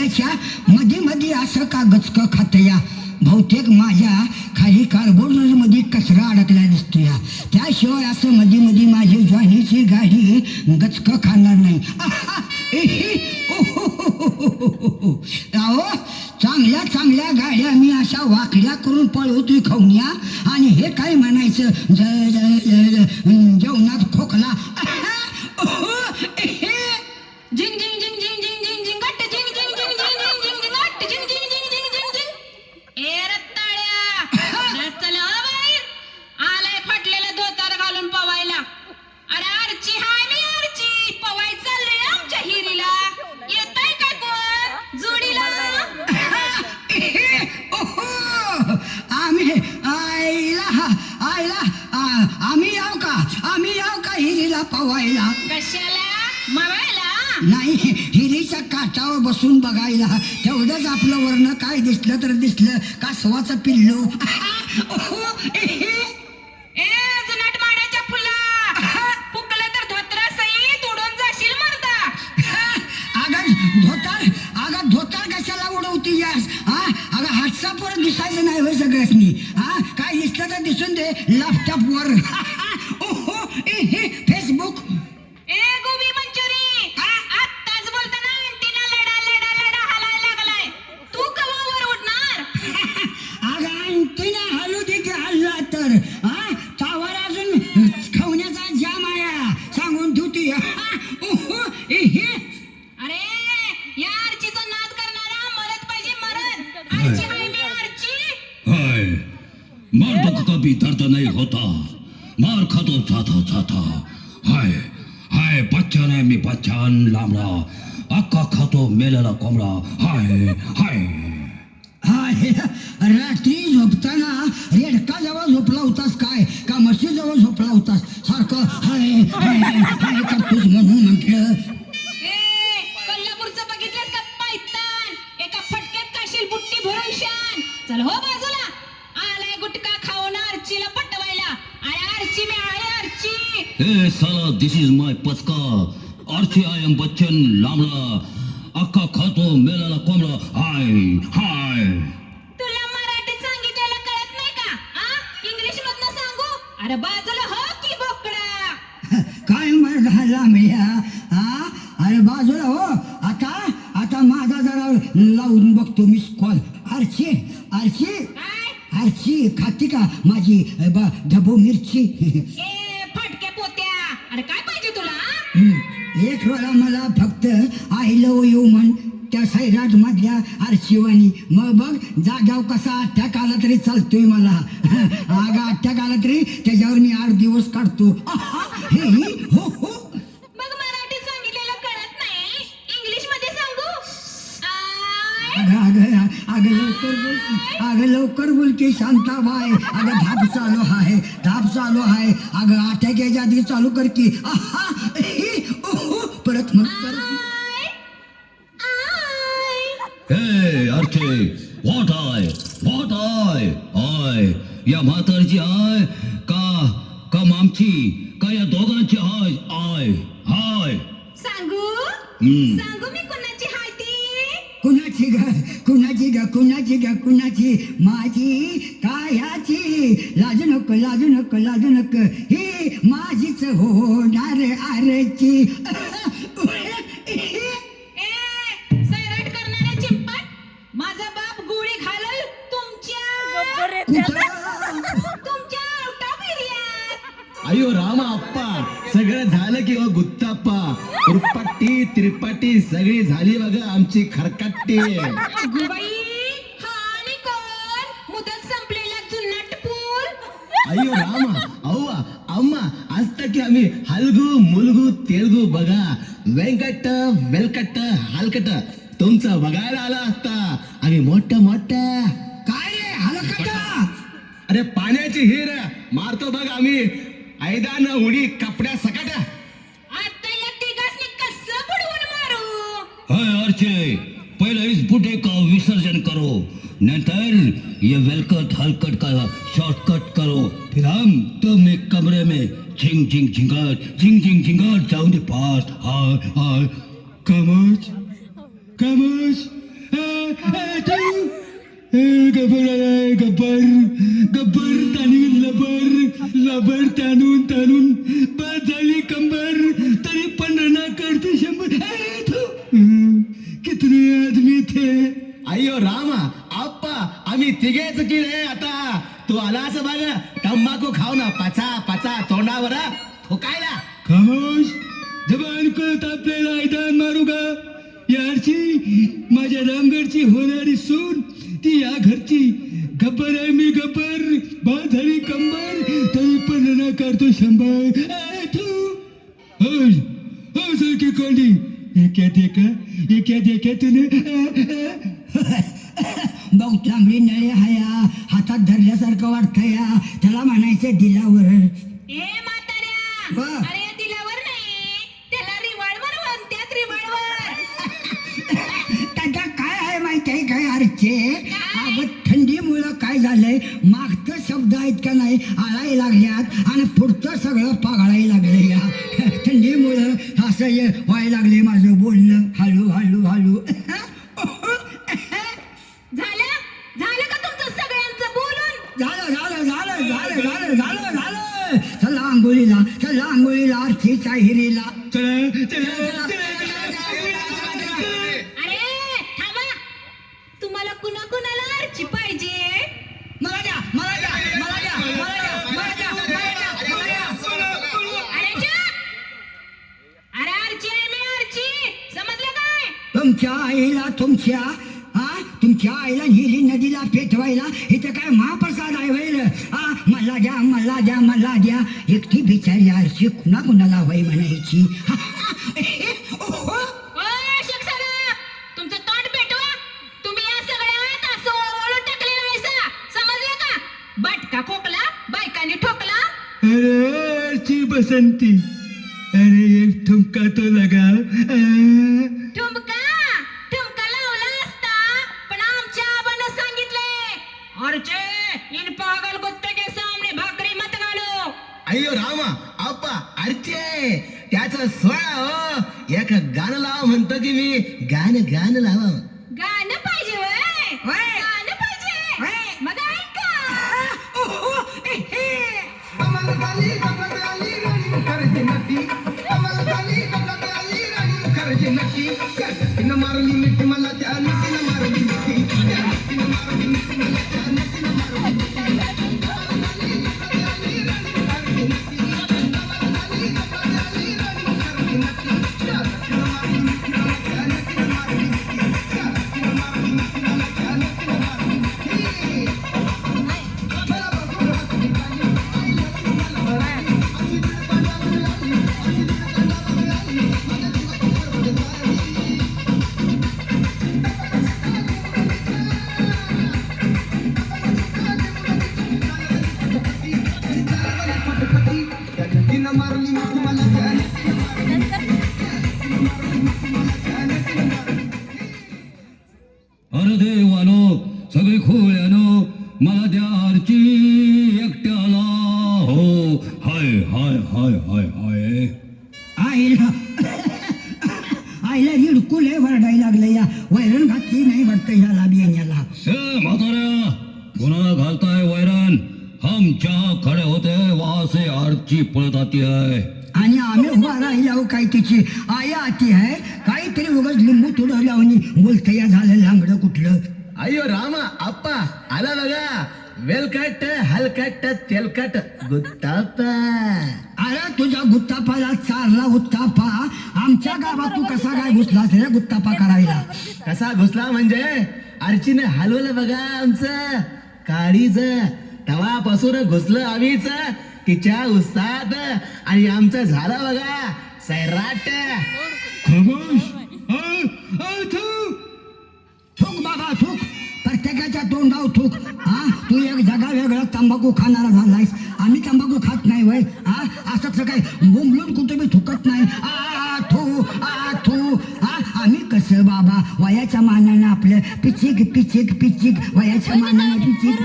डोळ्याच्या मध्ये मध्ये असं का गचक खातया? बहुतेक माझ्या खाली कार्बोरेटर मध्ये कचरा अडकला दिसतो या. त्याशिवाय असं मध्ये मध्ये माझी ज्वानीची गाडी गचक खाणार नाही. अहो चांगल्या चांगल्या गाड्या मी अशा वाकड्या करून पळवतोय खवण्या, आणि हे काय म्हणायचं जेवणात खोकला. झिंग झिंग झिंग झिंग झिंग झिंग झिंग गट्ट झिंग झिंग झिंग झिंग झिंग झिंग झिंग गट्ट झिंग झिंग झिंग झिंग झिंग झिंग. ए रत्ताळ्या चल हो बाई, आलाय फाटलेलं धोतर घालून पवायला. अरे आरची हाय मी आरची, पवाय चाललंय आमच्या हिरीला. येताय का कोण जोडीला? आम्ही आम्ही याव का हिरीला पवायला? कशाला मवायला? नाही, हिरीच्या काठावर बसून बघायला. तेवढंच आपलं वर्ण काय दिसलं तर दिसलं, कासवाचं पिल्लू. ए जुनाट माडाच्या फुला, फुकलं तर धोत्रा सहित उडून जाशील मर्दा. अगं धोतर कशाला उडवती यास? अगं हातसापोर दिसायचं नाही होय सगळ्यांनी. काय दिसलं तर दिसून दे लॅपटॉपवर. फेसबुक. ए गोबी मंचुरी, आत्ताच बोलताना अंटीना लडा लडा लडा हलायला लागलाय. तू कवावर उडणार? अगं अंटीना हलू दे की हल्ला तर. तावर अजून खवण्याचा जाम आहे सांगून ठेवती. अरे या आरचीचा नाद करणारा मरत पाहिजे मरत. आरची हाय मी आरची. हाय, मार तो कभी दर्द नहीं होता, मार खातो जाता जाता. हाय हाय, बच्चन आहे मी बच्चन लांबडा, अक्का खातो मेलेला कोंबडा. हाय हाय. रात्री झोपताना रेडका जवळ झोपला होतास काय का म्हशी जवळ झोपला होतास? सारखं हाय हाय हाय करतोस म्हणून म्हटलं. ए कोल्हापूरचं बघितलंस का पायतान? एका फटक्यात काशील बुट्टी भरून शान. चल हो बाजूला, आलाय गुटखा खाऊन आरचीला पटवायला. अरे आरची मी आहे आरची. ए साला, दिस इज माय पचका. आरची आय एम बच्चन लांबडा, अक्का खातो मेलेला कोंबडा. हाय. तुला मराठीत सांगितलेलं कळत नाही का? इंग्लिश मधनं सांगू? अरे बाजूला हो की बोकडा. काय मर्दा लांबड्या. अरे बाजूला हो. आता माझा जरा लावून बघतो मिस कॉल. आरची काय? आरची खाती का माझी ढबू मिरची? ए फटके पोत्या, अरे काय पाहिजे तुला? एक वेळा मला फक्त आय लव्ह यू म्हण त्या सैराट मधल्या आरशिवानी. मग बघ जाग्याव कसा अटॅक आला तरी चालतोय मला. अटॅक आला तरी त्याच्यावर मी 8 दिवस काढतो. हो. मग मराठीत सांगितलेलं कळत नाही, इंग्लिश मध्ये सांगू? अगं लवकर बोल की शांताबाई. अगं धाप चालू आहे. अगं अटॅक याच्या आधी चालू कर की. परत हे अर्चे, व्हॉट आय या म्हातारची आय का मामची का या दोघांची आय? सांगू मी कुणाची हाय ती? कुणाची माझी कायाची. लाजू नको ही माझीच होणार आरची. सैराट करणाऱ्या चिंपाट, माझा बाप गोळी घालल तुमच्या आवटा. अयो रामा अप्पा, सगळं झालं की ओ गुत्ताप्पा. रुपट्टी त्रिपट्टी सगळी झाली बघा आमची खरकट्टी. गुबाई हा आणि कोण? मुदत संपलेला जुनाट पूल. अयो रामा अव्वा अम्मा, आज तक की आम्ही हलगू मुलगू तेलगू बघा. वेंकट वेलकट हलकट तुमचं बघायला आला असता. आम्ही मोठं काय रे हलकटा? अरे पाण्याची हिर मारतो बघ आम्ही. ऐदान उडी कपड्या सकट. आता या तिघांनी कसं बुडवून मारू? हाय अर्चे, पहले इस बूढ़े का विसर्जन करो, नंतर ये वेलकट हलकट का शॉर्टकट करो. फिर हम तुम एक कमरे में झिंग झिंग झिंगाट जाऊंगे पास. हाय कमच गब्बर आलाय गब्बर गब्बर ताणून लबर ताणून बाद झाली कंबर तरी पण रना करते 100 कितने आदमी थे अय्यो रामा आप्पा आम्ही तिघेच किडे आता तू आला असं बघ तंबाखू खाऊ ना पाचा तोंडावर थुकायला खामोश जबान को आपल्याला मैदान मारू का यारची माझ्या रामगडची होणारी सून ती या घरची गब्बर आहे मी गब्बर बाद झाली कंबर तरी पण रना करतो 100 की कोंडी ये क्या देखा तूने भाऊ चांगली नळे हाया हातात धरल्यासारखं वाटतं या त्याला म्हणायचं दिलावर ए म्हाताऱ्या वा. अरे दिलावर नाही त्याला रिवाल्वर म्हणतात रिवाल्वर त्याच्या काय आहे माहिती आहे काय अर्चे अगं थंडीमुळं काय झालंय मागचं शब्द आहेत का नाही आळायला लागल्यात आणि पुढचं सगळं पागळायला लागलं या थंडीमुळं असं व्हायला लागले माझं बोलणं हळू झालं का तुमचं सगळ्यांचं बोलून झालं चला आंघोळीला आरतीच्या हिरीला अरे थांबा तुम्हाला कुणाला अर्ची पाहिजे मला द्या अरे जा. अरे अर्ची आहे मी अर्ची समजलं काय तुमच्या आईला हिरी नदीला पेटवायला इथं काय महाप्रसाद आहे वैल मला द्या एकटी बिचारी आरशी कुणाला वय म्हणायची ओय शिक्षक तुमचं तोंड पेटवा तुम्ही या सगळ्यात असं ओळून टाकले नाहीसा समजलं का बटका खोकला बायकांनी ठोकला अरे आरची बसंती अरे एक ठुमका तो लगाव ठुमका लावला असता पण आमच्या आबानं सांगितले अर्चे इन पागल कुत्ते के सामने भाकरी मत घालो अय्यो रामा आप्पा अर्चे त्याचं सोळा हो एक गाणं लावा म्हणतो की मी गाणं लावा गाणं पाहिजे वय गाणं पाहिजे मग ऐका कमल वाली रानी करजे नटी कमल वाली रानी करजे नटी न मारली मिठी मला त्या नटीनं मारली मिठी नटीनं मारली मिठी मला त्या नटीनं मारली मिठी कमल वाली रानी करजे नटी कमल वाली रानी करजे नटी नटीनं मारली मिठी मला त्या नटीनं मारली मिठी नटीनं मारली मिठी मला त्या नटीनं मारली मिठी मला बघून हसली पाहिजे मारली मला अरे देवानो सगळी खोळ्यानो मला द्या आरची एकट्याला हो हाय आईला हिडकुले वरडायला लागले या वैरण घातली नाही वाटतं ह्याला बियाण्याला ए म्हाताऱ्या कोणाला घालताय वैरण हम चहा खडे होते वहां से आरची पळत आती है आणि आम्ही उभा राहिल्यावर काय तिची आया आती आहे काहीतरी उगाच लिंबू थोडं लावून बोलतं या झालं लांगडं कुठलं अय्यो रामा आप्पा आला बघा वेलकट हलकट तेलकट गुत्तापा अरे तुझ्या गुत्तापाला चारला उत्तापा आमच्या गावात तू कसा काय घुसलास रे गुत्तापा करायला कसा घुसला म्हणजे अर्चीने हलवलं बघा आमचं काळीच तवापासून घुसलं आम्हीच तिच्या उत्साहात आणि आमचं झालं बघा सैराट खमोश थूक बाबा थूक प्रत्येकाच्या तोंडावर थूक तू एक जगा वेगळा तंबाखू खाणारा झालायस आम्ही तंबाखू खात नाही वय असं काय बोंबलून कुठे बी थुकत नाही आम्ही कसं बाबा वयाच्या मानानं आपलं पिचिक वयाच्या मानानं पिचिक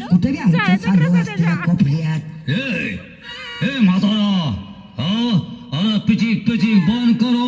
कुठे बी आमचं चालू असतं कोपऱ्यात ए म्हातारा अरे पिचिक बंद करो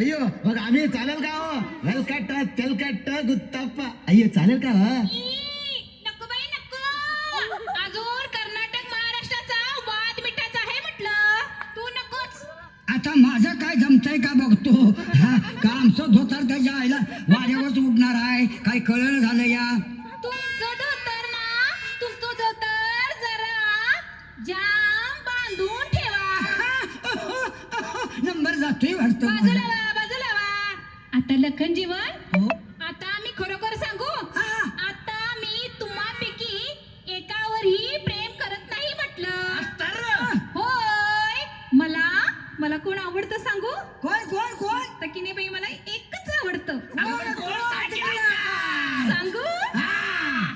अय्यो मग आम्ही चालेल का हो वेलकट तेलकट गुत्ताप्पा अय्यो चालेल का हो नको बाई नको. अजून कर्नाटक महाराष्ट्राचा वाद मिठाचा आहे म्हटलं. तू नकोच. आता माझं काय जमतंय का बघतो हा का आमचं धोतर त्याच्या आईला वाऱ्यावरच उडणार आहे काय कळलं झालं या तुमचं धोतर ना तुमचं धोतर जरा जाम बांधून ठेवा. नंबर जातोय वाटतं बाजूला माझा. वा बाजूला वा. आता लखन जीवन हो. आता मी खरोखर सांगू हा. आता मी तुम्हापैकी एकावरही प्रेम करत नाही म्हटलं. होय मला मला कोण आवडतं सांगू कोण कोण कोण तर की नाही बाई मला एकच आवडतं. कोण, कोण? सांगू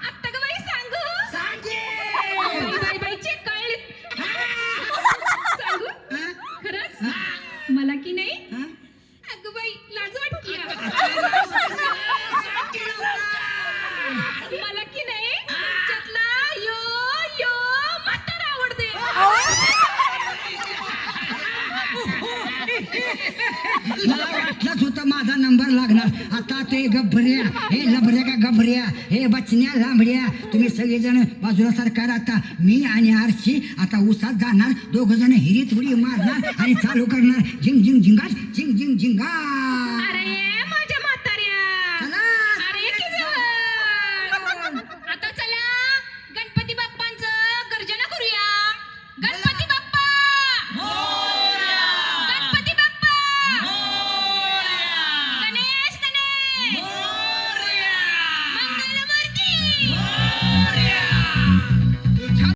आत्ता का बाई सांगू बाई बाई बाईचे कळले. सांगू खरंच मला की नाही हा? अगं बाई लाज वाटते. मला की नाही तुमच्यातला यो यो म्हातारा आवडते. मला वाटलंच होतं माझा नंबर लागणार आता ते गभऱ्या हे लभऱ्या का गभऱ्या हे बचण्या लांबड्या तुम्ही सगळेजण बाजूला सरकार आता मी आणि आरशी आता उसात जाणार दोघ जण हिरीत उडी मारणार आणि चालू करणार झिंग झिंग झिंगाट झिंग झिंग झिंगाट